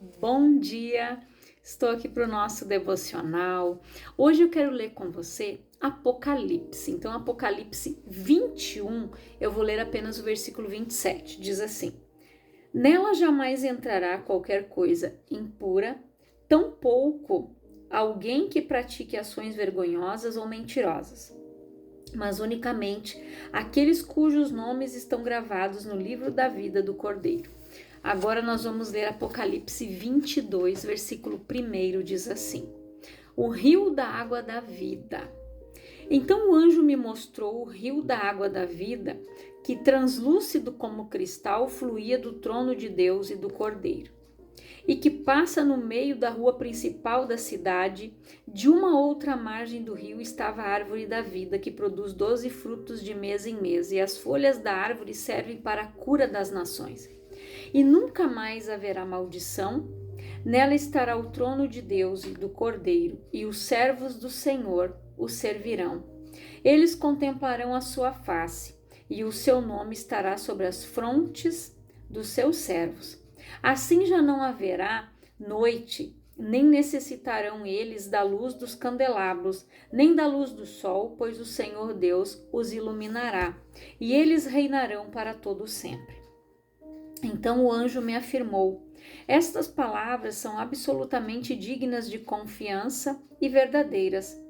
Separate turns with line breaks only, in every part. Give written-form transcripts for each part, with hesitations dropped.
Bom dia! Estou aqui para o nosso devocional. Hoje eu quero ler com você Apocalipse. Então, Apocalipse 21, eu vou ler apenas o versículo 27. Diz assim: Nela jamais entrará qualquer coisa impura, tampouco alguém que pratique ações vergonhosas ou mentirosas, mas unicamente aqueles cujos nomes estão gravados no livro da vida do Cordeiro. Agora nós vamos ler Apocalipse 22, versículo 1, diz assim: O rio da água da vida. Então o anjo me mostrou o rio da água da vida, que translúcido como cristal fluía do trono de Deus e do Cordeiro, e que passa no meio da rua principal da cidade. De uma outra margem do rio estava a árvore da vida, que produz 12 frutos de mês em mês, e as folhas da árvore servem para a cura das nações. E nunca mais haverá maldição. Nela estará o trono de Deus e do Cordeiro, e os servos do Senhor o servirão. Eles contemplarão a sua face, e o seu nome estará sobre as frontes dos seus servos. Assim já não haverá noite, nem necessitarão eles da luz dos candelabros, nem da luz do sol, pois o Senhor Deus os iluminará, e eles reinarão para todo sempre. Então o anjo me afirmou: Estas palavras são absolutamente dignas de confiança e verdadeiras.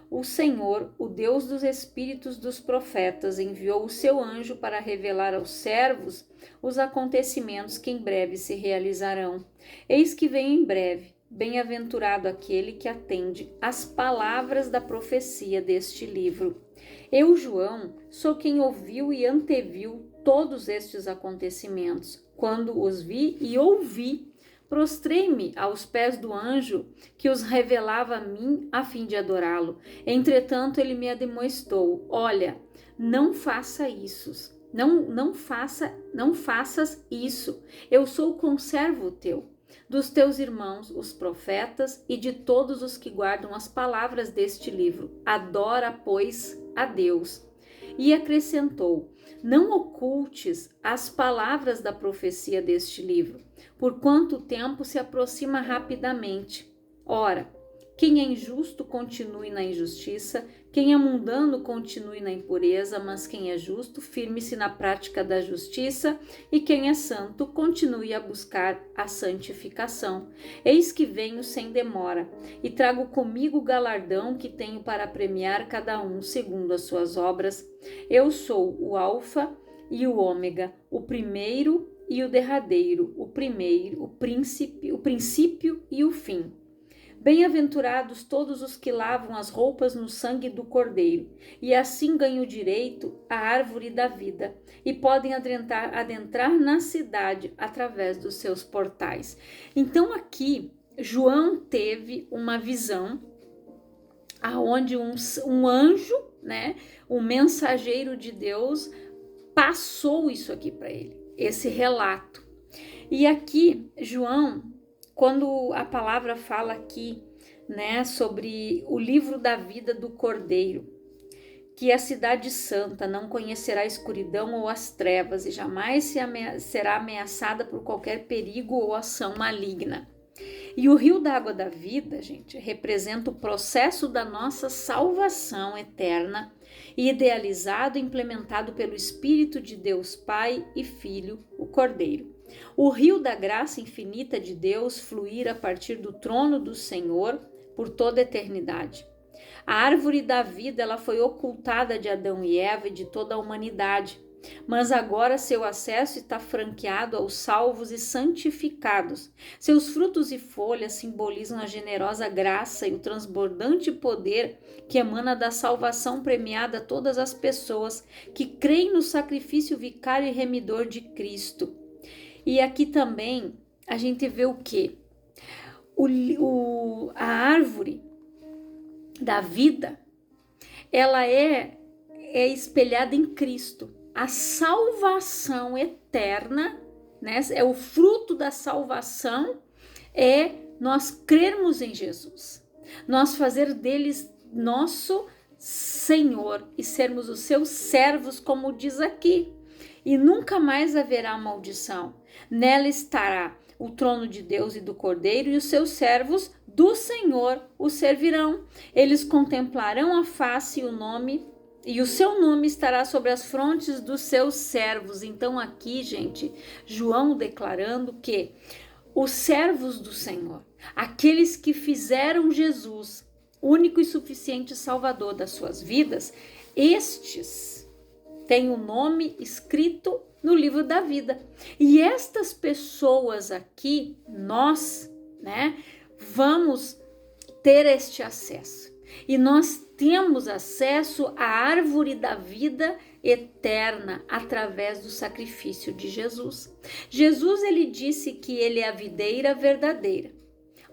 O Senhor, o Deus dos espíritos dos profetas, enviou o seu anjo para revelar aos servos os acontecimentos que em breve se realizarão. Eis que vem em breve. Bem-aventurado aquele que atende às palavras da profecia deste livro. Eu, João, sou quem ouviu e anteviu todos estes acontecimentos. Quando os vi e ouvi, prostrei-me aos pés do anjo que os revelava a mim, a fim de adorá-lo. Entretanto, ele me admoestou: Olha, não faça isso. Não faças isso. Eu sou conservo teu, dos teus irmãos, os profetas, e de todos os que guardam as palavras deste livro. Adora, pois, a Deus. E acrescentou: Não ocultes as palavras da profecia deste livro, porquanto o tempo se aproxima rapidamente. Ora, quem é injusto continue na injustiça, quem é mundano continue na impureza, mas quem é justo firme-se na prática da justiça, e quem é santo continue a buscar a santificação. Eis que venho sem demora, e trago comigo o galardão que tenho para premiar cada um segundo as suas obras. Eu sou o Alfa e o Ômega, o primeiro e o derradeiro, o princípio e o fim. Bem-aventurados todos os que lavam as roupas no sangue do Cordeiro, e assim ganham direito à árvore da vida, e podem adentrar na cidade através dos seus portais. Então aqui, João teve uma visão aonde um anjo, um mensageiro de Deus, passou isso aqui para ele, esse relato. E aqui, João, quando a palavra fala aqui, sobre o livro da vida do Cordeiro, que a cidade santa não conhecerá a escuridão ou as trevas e jamais será ameaçada por qualquer perigo ou ação maligna. E o rio da água da vida, gente, representa o processo da nossa salvação eterna, idealizado e implementado pelo Espírito de Deus Pai e Filho, o Cordeiro. O rio da graça infinita de Deus fluir a partir do trono do Senhor por toda a eternidade. A árvore da vida, ela foi ocultada de Adão e Eva e de toda a humanidade, mas agora seu acesso está franqueado aos salvos e santificados. Seus frutos e folhas simbolizam a generosa graça e o transbordante poder que emana da salvação premiada a todas as pessoas que creem no sacrifício vicário e remidor de Cristo. E aqui também a gente vê o quê? A árvore da vida, ela é espelhada em Cristo. A salvação eterna, é o fruto da salvação, é nós crermos em Jesus, nós fazer deles nosso Senhor e sermos os seus servos, como diz aqui. E nunca mais haverá maldição. Nela estará o trono de Deus e do Cordeiro, e os seus servos do Senhor o servirão. Eles contemplarão a face e o seu nome estará sobre as frontes dos seus servos. Então aqui, gente, João declarando que os servos do Senhor, aqueles que fizeram Jesus único e suficiente Salvador das suas vidas, estes têm o nome escrito no livro da vida. E estas pessoas aqui, nós, né, vamos ter este acesso. E nós temos acesso à árvore da vida eterna através do sacrifício de Jesus. Jesus, ele disse que ele é a videira verdadeira.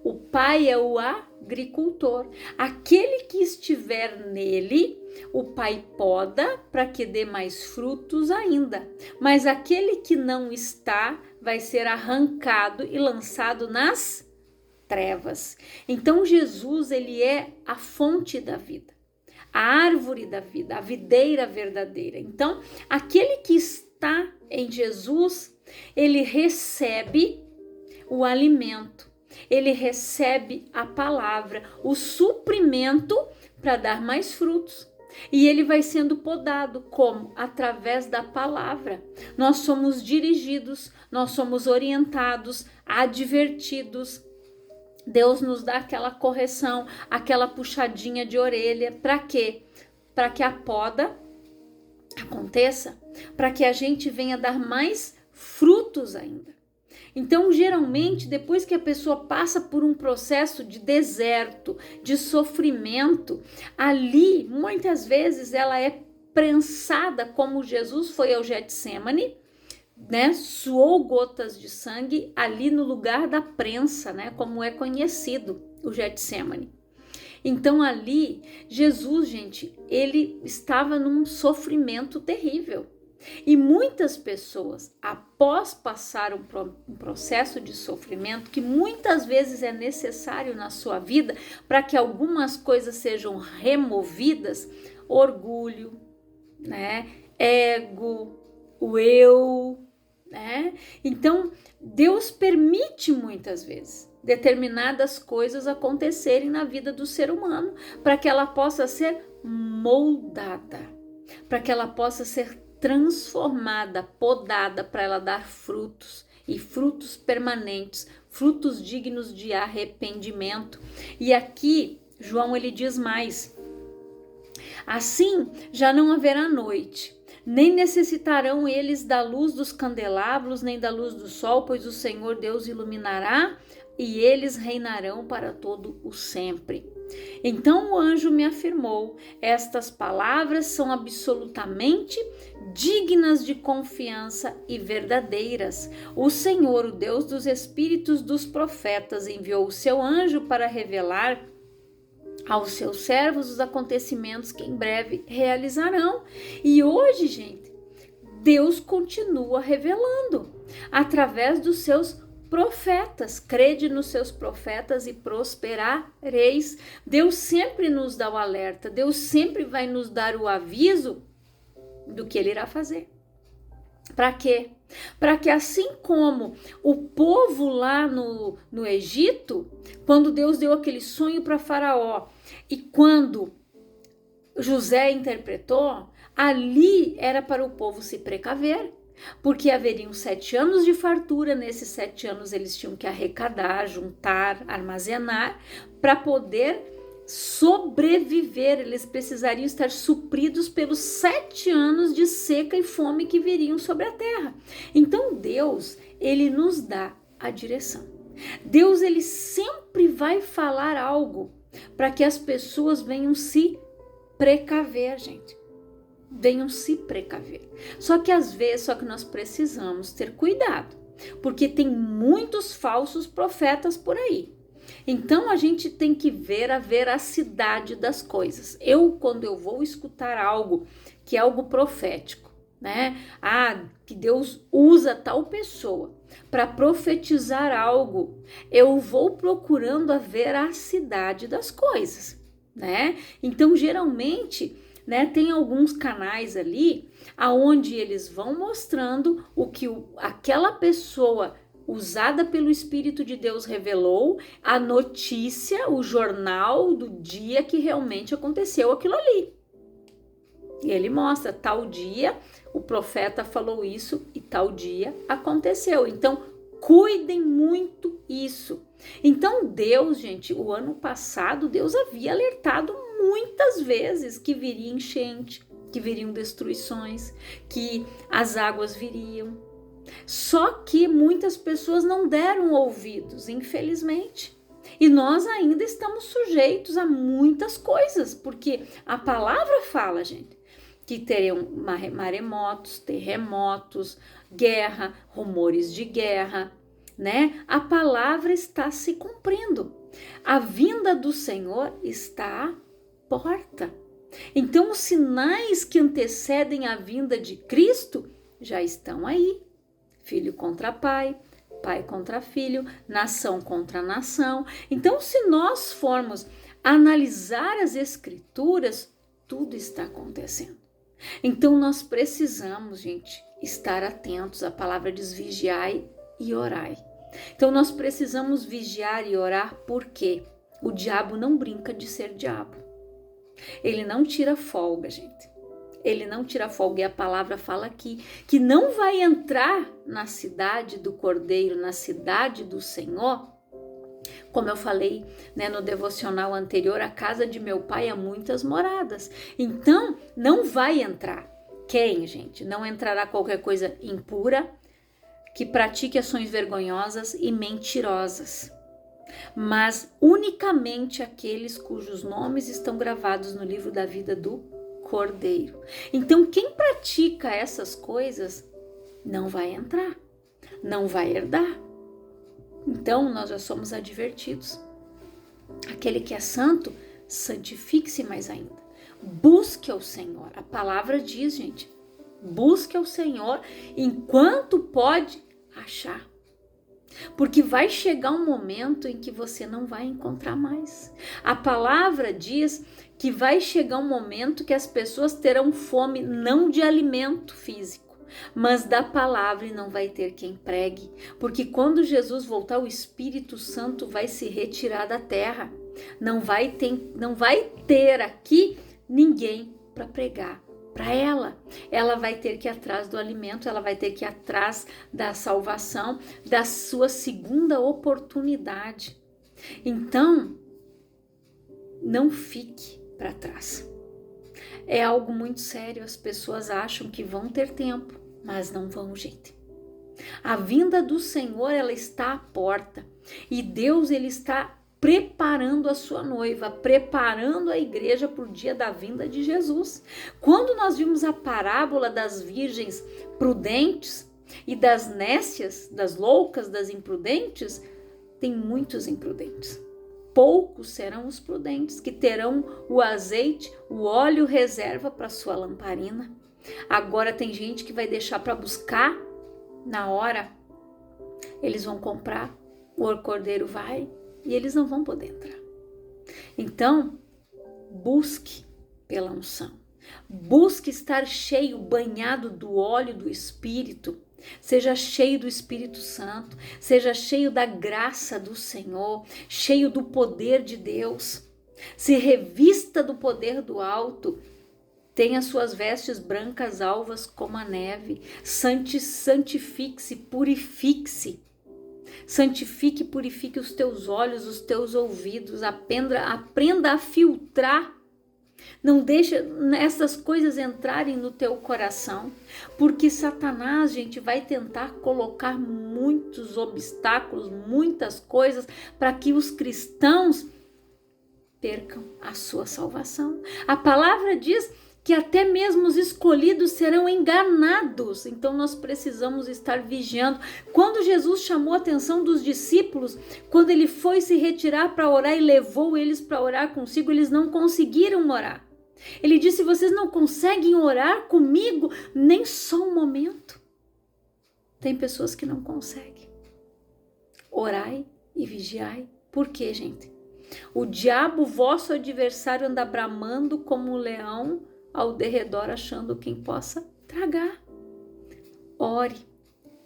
O Pai é o agricultor. Aquele que estiver nele, o Pai poda para que dê mais frutos ainda. Mas aquele que não está, vai ser arrancado e lançado nas trevas. Então Jesus, ele é a fonte da vida, a árvore da vida, a videira verdadeira. Então, aquele que está em Jesus, ele recebe o alimento, ele recebe a palavra, o suprimento para dar mais frutos. E ele vai sendo podado como? Através da palavra. Nós somos dirigidos, nós somos orientados, advertidos. Deus nos dá aquela correção, aquela puxadinha de orelha. Para quê? Para que a poda aconteça, para que a gente venha dar mais frutos ainda. Então, geralmente, depois que a pessoa passa por um processo de deserto, de sofrimento, ali, muitas vezes, ela é prensada, como Jesus foi ao Getsêmani, né? Suou gotas de sangue ali no lugar da prensa, né? Como é conhecido o Getsêmani. Então, ali, Jesus, gente, ele estava num sofrimento terrível. E muitas pessoas, após passar um processo de sofrimento, que muitas vezes é necessário na sua vida para que algumas coisas sejam removidas, orgulho, né? Ego, o eu, né? Então, Deus permite muitas vezes determinadas coisas acontecerem na vida do ser humano para que ela possa ser moldada, para que ela possa ser transformada, podada, para ela dar frutos e frutos permanentes, frutos dignos de arrependimento. E aqui João, ele diz mais: assim já não haverá noite, nem necessitarão eles da luz dos candelabros, nem da luz do sol, pois o Senhor Deus iluminará e eles reinarão para todo o sempre. Então o anjo me afirmou: estas palavras são absolutamente dignas de confiança e verdadeiras. O Senhor, o Deus dos espíritos dos profetas, enviou o seu anjo para revelar aos seus servos os acontecimentos que em breve realizarão. E hoje, gente, Deus continua revelando através dos seus profetas. Crede nos seus profetas e prosperareis. Deus sempre nos dá o alerta, Deus sempre vai nos dar o aviso do que ele irá fazer. Para quê? Para que assim como o povo lá no Egito, quando Deus deu aquele sonho para Faraó e quando José interpretou, ali era para o povo se precaver, porque haveriam 7 anos de fartura. Nesses 7 anos eles tinham que arrecadar, juntar, armazenar para poder sobreviver. Eles precisariam estar supridos pelos 7 anos de seca e fome que viriam sobre a terra. Então Deus, ele nos dá a direção. Deus, ele sempre vai falar algo para que as pessoas venham se precaver, gente. Venham se precaver. Só que às vezes, nós precisamos ter cuidado, porque tem muitos falsos profetas por aí. Então a gente tem que ver a veracidade das coisas. Quando eu vou escutar algo que é algo profético, né? Que Deus usa tal pessoa para profetizar algo, eu vou procurando a veracidade das coisas, né? Então geralmente, né, tem alguns canais ali aonde eles vão mostrando o que aquela pessoa usada pelo Espírito de Deus, revelou a notícia, o jornal do dia que realmente aconteceu aquilo ali. E ele mostra, tal dia o profeta falou isso e tal dia aconteceu. Então, cuidem muito isso. Então, Deus, gente, o ano passado, Deus havia alertado muitas vezes que viria enchente, que viriam destruições, que as águas viriam. Só que muitas pessoas não deram ouvidos, infelizmente. E nós ainda estamos sujeitos a muitas coisas, porque a palavra fala, gente, que teriam maremotos, terremotos, guerra, rumores de guerra, né? A palavra está se cumprindo. A vinda do Senhor está à porta. Então, os sinais que antecedem a vinda de Cristo já estão aí. Filho contra pai, pai contra filho, nação contra nação. Então, se nós formos analisar as Escrituras, tudo está acontecendo. Então, nós precisamos, gente, estar atentos. A palavra diz vigiai e orai. Então, nós precisamos vigiar e orar porque o diabo não brinca de ser diabo. Ele não tira folga, gente. Ele não tira folga, e a palavra fala aqui que não vai entrar na cidade do Cordeiro, na cidade do Senhor. Como eu falei, né, no devocional anterior, a casa de meu pai há muitas moradas. Então, não vai entrar. Quem, gente? Não entrará qualquer coisa impura, que pratique ações vergonhosas e mentirosas, mas unicamente aqueles cujos nomes estão gravados no livro da vida do Cordeiro. Então, quem pratica essas coisas não vai entrar, não vai herdar. Então, nós já somos advertidos. Aquele que é santo, santifique-se mais ainda. Busque ao Senhor. A palavra diz, gente, busque ao Senhor enquanto pode achar. Porque vai chegar um momento em que você não vai encontrar mais. A palavra diz que vai chegar um momento que as pessoas terão fome não de alimento físico, mas da palavra, e não vai ter quem pregue. Porque quando Jesus voltar, o Espírito Santo vai se retirar da terra. Não vai ter aqui ninguém para pregar para ela. Ela vai ter que ir atrás do alimento, ela vai ter que ir atrás da salvação, da sua segunda oportunidade. Então, não fique para trás. É algo muito sério. As pessoas acham que vão ter tempo, mas não vão, gente. A vinda do Senhor, ela está à porta, e Deus, ele está preparando a sua noiva, preparando a igreja para o dia da vinda de Jesus. Quando nós vimos a parábola das virgens prudentes e das nécias, das loucas, das imprudentes, tem muitos imprudentes. Poucos serão os prudentes, que terão o azeite, o óleo reserva para sua lamparina. Agora tem gente que vai deixar para buscar na hora. Eles vão comprar, o cordeiro vai, e eles não vão poder entrar. Então, busque pela unção. Busque estar cheio, banhado do óleo do Espírito. Seja cheio do Espírito Santo. Seja cheio da graça do Senhor. Cheio do poder de Deus. Se revista do poder do alto. Tenha suas vestes brancas, alvas como a neve. Santifique-se, purifique-se. Santifique e purifique os teus olhos, os teus ouvidos. Aprenda a filtrar. Não deixe essas coisas entrarem no teu coração, porque Satanás, gente, vai tentar colocar muitos obstáculos, muitas coisas para que os cristãos percam a sua salvação. A palavra diz que até mesmo os escolhidos serão enganados. Então nós precisamos estar vigiando. Quando Jesus chamou a atenção dos discípulos, quando ele foi se retirar para orar e levou eles para orar consigo, eles não conseguiram orar. Ele disse: vocês não conseguem orar comigo nem só um momento. Tem pessoas que não conseguem. Orai e vigiai. Por quê, gente? O diabo, vosso adversário, anda bramando como um leão ao derredor, achando quem possa tragar. Ore,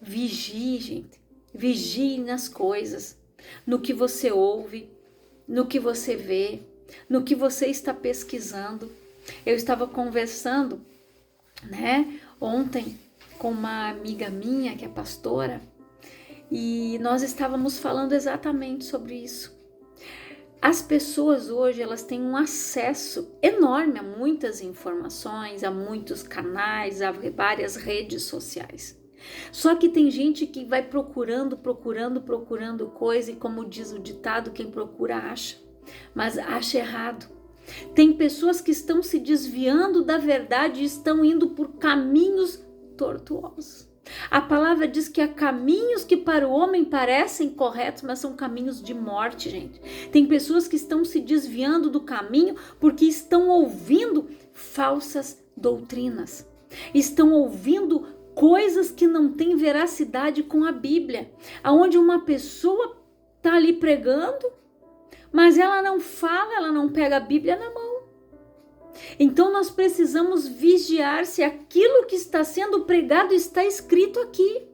vigie, gente. Vigie nas coisas, no que você ouve, no que você vê, no que você está pesquisando. Eu estava conversando, ontem com uma amiga minha que é pastora, e nós estávamos falando exatamente sobre isso. As pessoas hoje, elas têm um acesso enorme a muitas informações, a muitos canais, a várias redes sociais. Só que tem gente que vai procurando coisa, e como diz o ditado, quem procura acha, mas acha errado. Tem pessoas que estão se desviando da verdade e estão indo por caminhos tortuosos. A palavra diz que há caminhos que para o homem parecem corretos, mas são caminhos de morte, gente. Tem pessoas que estão se desviando do caminho porque estão ouvindo falsas doutrinas. Estão ouvindo coisas que não têm veracidade com a Bíblia. Aonde uma pessoa está ali pregando, mas ela não fala, ela não pega a Bíblia na mão. Então nós precisamos vigiar se aquilo que está sendo pregado está escrito aqui.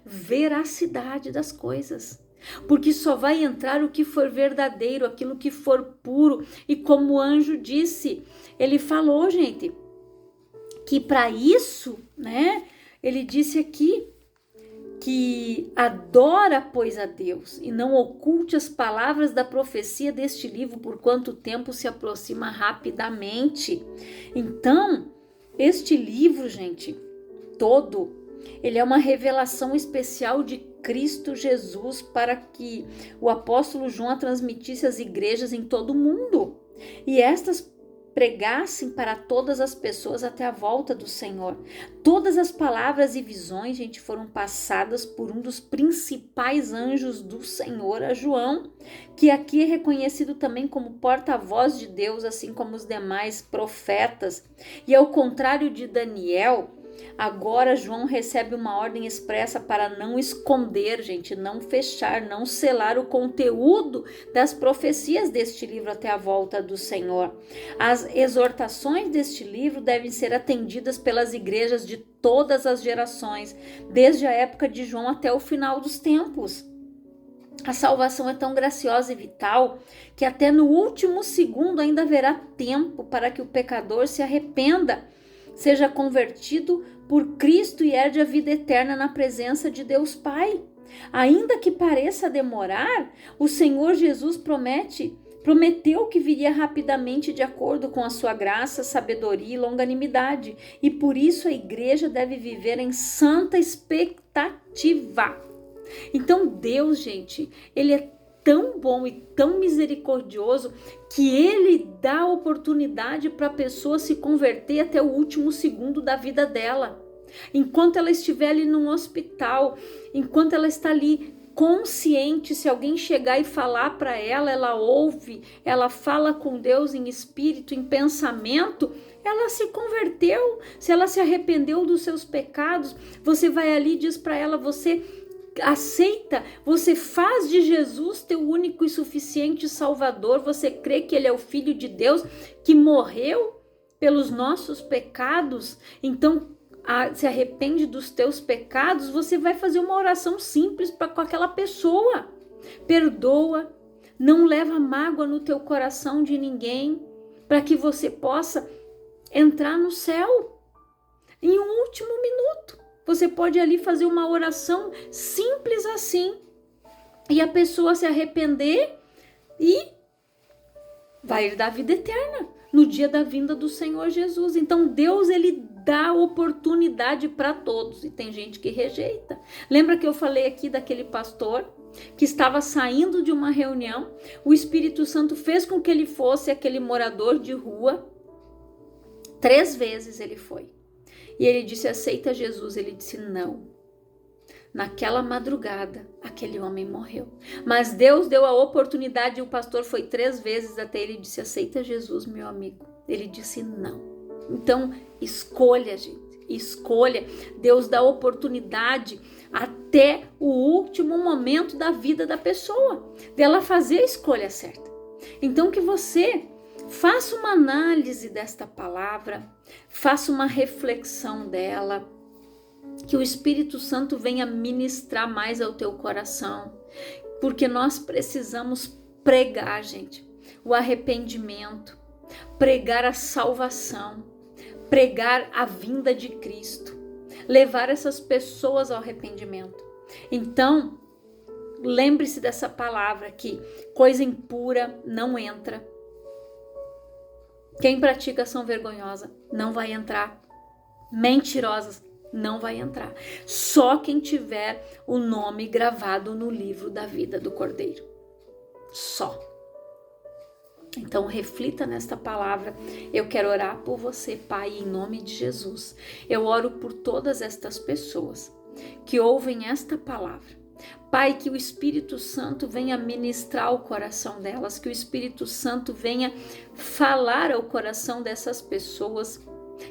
Veracidade das coisas. Porque só vai entrar o que for verdadeiro, aquilo que for puro. E como o anjo disse, ele falou, gente, que para isso, ele disse aqui, que adora, pois, a Deus, e não oculte as palavras da profecia deste livro, por quanto tempo se aproxima rapidamente. Então, este livro, gente, todo, ele é uma revelação especial de Cristo Jesus para que o apóstolo João a transmitisse às igrejas em todo o mundo. E estas pregassem para todas as pessoas até a volta do Senhor. Todas as palavras e visões, gente, foram passadas por um dos principais anjos do Senhor, a João, que aqui é reconhecido também como porta-voz de Deus, assim como os demais profetas. E ao contrário de Daniel, agora João recebe uma ordem expressa para não esconder, gente, não fechar, não selar o conteúdo das profecias deste livro até a volta do Senhor. As exortações deste livro devem ser atendidas pelas igrejas de todas as gerações, desde a época de João até o final dos tempos. A salvação é tão graciosa e vital que até no último segundo ainda haverá tempo para que o pecador se arrependa, seja convertido por Cristo e herde a vida eterna na presença de Deus Pai. Ainda que pareça demorar, o Senhor Jesus prometeu que viria rapidamente de acordo com a sua graça, sabedoria e longanimidade. E por isso a igreja deve viver em santa expectativa. Então Deus, gente, Ele é tão bom e tão misericordioso que Ele dá oportunidade para a pessoa se converter até o último segundo da vida dela. Enquanto ela estiver ali num hospital, enquanto ela está ali consciente, se alguém chegar e falar para ela, ela ouve, ela fala com Deus em espírito, em pensamento, ela se converteu. Se ela se arrependeu dos seus pecados, você vai ali e diz para ela, você aceita, você faz de Jesus teu único e suficiente Salvador, você crê que Ele é o Filho de Deus que morreu pelos nossos pecados, então se arrepende dos teus pecados, você vai fazer uma oração simples com aquela pessoa, perdoa, não leva mágoa no teu coração de ninguém, para que você possa entrar no céu em um último minuto. Você pode ali fazer uma oração simples assim, e a pessoa se arrepender e vai herdar a vida eterna no dia da vinda do Senhor Jesus. Então Deus, Ele dá oportunidade para todos, e tem gente que rejeita. Lembra que eu falei aqui daquele pastor que estava saindo de uma reunião, o Espírito Santo fez com que ele fosse aquele morador de rua, 3 vezes ele foi. E ele disse, aceita Jesus. Ele disse, não. Naquela madrugada, aquele homem morreu. Mas Deus deu a oportunidade e o pastor foi 3 vezes até ele disse, aceita Jesus, meu amigo. Ele disse, não. Então, escolha, gente. Escolha. Deus dá oportunidade até o último momento da vida da pessoa, dela fazer a escolha certa. Então, que você faça uma análise desta palavra, faça uma reflexão dela, Que o Espírito Santo venha ministrar mais ao teu coração, porque nós precisamos pregar, gente, o arrependimento, pregar a salvação, pregar a vinda de Cristo, levar essas pessoas ao arrependimento. Então, lembre-se dessa palavra aqui: coisa impura não entra. Quem pratica ação vergonhosa não vai entrar. Mentirosas não vai entrar. Só quem tiver o nome gravado no livro da vida do Cordeiro. Só. Então reflita nesta palavra. Eu quero orar por você, Pai, em nome de Jesus. Eu oro por todas estas pessoas que ouvem esta palavra. Pai, que o Espírito Santo venha ministrar o coração delas, que o Espírito Santo venha falar ao coração dessas pessoas,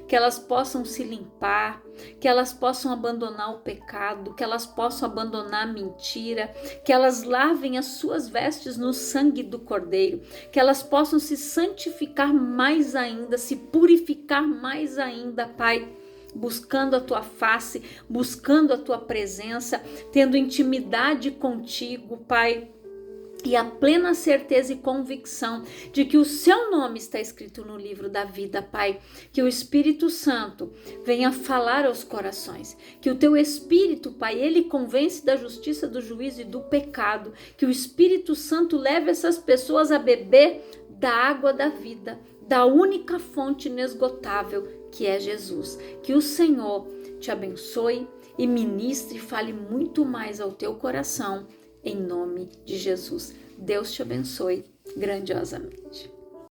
que elas possam se limpar, que elas possam abandonar o pecado, que elas possam abandonar a mentira, que elas lavem as suas vestes no sangue do Cordeiro, que elas possam se santificar mais ainda, se purificar mais ainda, Pai, buscando a tua face, buscando a tua presença, tendo intimidade contigo, Pai, e a plena certeza e convicção de que o seu nome está escrito no livro da vida, Pai. Que o Espírito Santo venha falar aos corações, que o teu Espírito, Pai, ele convence da justiça, do juízo e do pecado, que o Espírito Santo leve essas pessoas a beber da água da vida, da única fonte inesgotável que é Jesus. Que o Senhor te abençoe e ministre e fale muito mais ao teu coração, em nome de Jesus. Deus te abençoe grandiosamente.